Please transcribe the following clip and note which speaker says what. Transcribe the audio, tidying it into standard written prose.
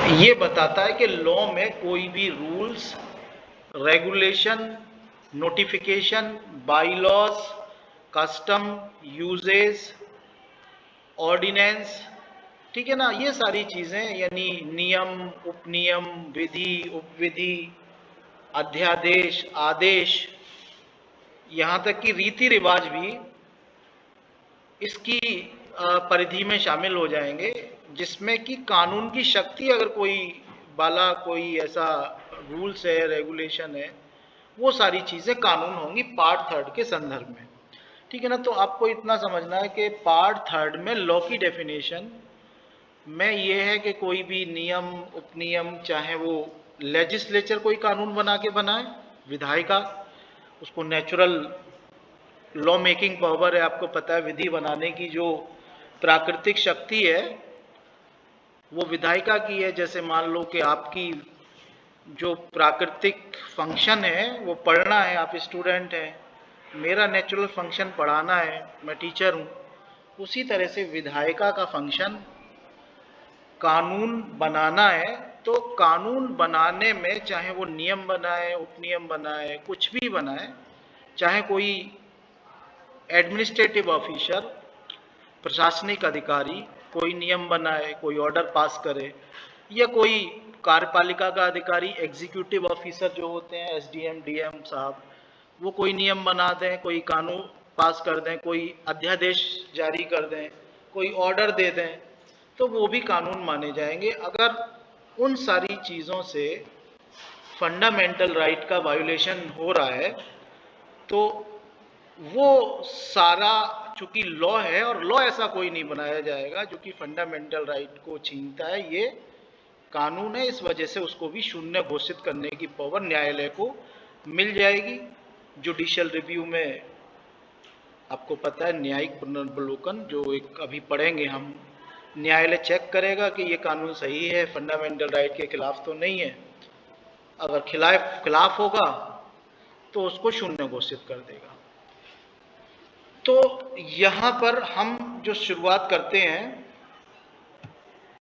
Speaker 1: ये बताता है कि लॉ में कोई भी rules, regulation, notification, bylaws, custom, usages, ordinance, ठीक है ना, ये सारी चीज़ें यानी नियम, उपनियम, विधि, उपविधि, अध्यादेश, आदेश, यहाँ तक कि रीति रिवाज भी इसकी परिधि में शामिल हो जाएंगे, जिसमें कि कानून की शक्ति अगर कोई वाला कोई ऐसा रूल्स है, रेगुलेशन है, वो सारी चीज़ें कानून होंगी पार्ट थर्ड के संदर्भ में। ठीक है ना। तो आपको इतना समझना है कि पार्ट थर्ड में लॉ की डेफिनेशन में ये है कि कोई भी नियम, उपनियम, चाहे वो लेजिस्लेचर कोई कानून बना के बनाए, विधायिका, उसको नेचुरल लॉ मेकिंग पावर है, आपको पता है विधि बनाने की जो प्राकृतिक शक्ति है वो विधायिका की है। जैसे मान लो कि आपकी जो प्राकृतिक फंक्शन है वो पढ़ना है, आप स्टूडेंट हैं, मेरा नेचुरल फंक्शन पढ़ाना है, मैं टीचर हूँ, उसी तरह से विधायिका का फंक्शन कानून बनाना है। तो कानून बनाने में चाहे वो नियम बनाए, उपनियम बनाए, कुछ भी बनाए, चाहे कोई एडमिनिस्ट्रेटिव ऑफिसर, प्रशासनिक अधिकारी कोई नियम बनाए, कोई ऑर्डर पास करे, या कोई कार्यपालिका का अधिकारी, एग्जीक्यूटिव ऑफिसर जो होते हैं, एसडीएम, डीएम साहब, वो कोई नियम बना दें, कोई कानून पास कर दें, कोई अध्यादेश जारी कर दें, कोई ऑर्डर दे दें, तो वो भी कानून माने जाएंगे अगर उन सारी चीज़ों से फंडामेंटल राइट का वायोलेशन हो रहा है। तो वो सारा चूंकि लॉ है, और लॉ ऐसा कोई नहीं बनाया जाएगा जो कि फंडामेंटल राइट को छीनता है, ये कानून है, इस वजह से उसको भी शून्य घोषित करने की पावर न्यायालय को मिल जाएगी। जुडिशियल रिव्यू में आपको पता है न्यायिक पुनर्वलोकन जो एक अभी पढ़ेंगे हम, न्यायालय चेक करेगा कि ये कानून सही है, फंडामेंटल राइट के खिलाफ तो नहीं है, अगर खिलाफ होगा तो उसको शून्य घोषित कर देगा। तो यहाँ पर हम जो शुरुआत करते हैं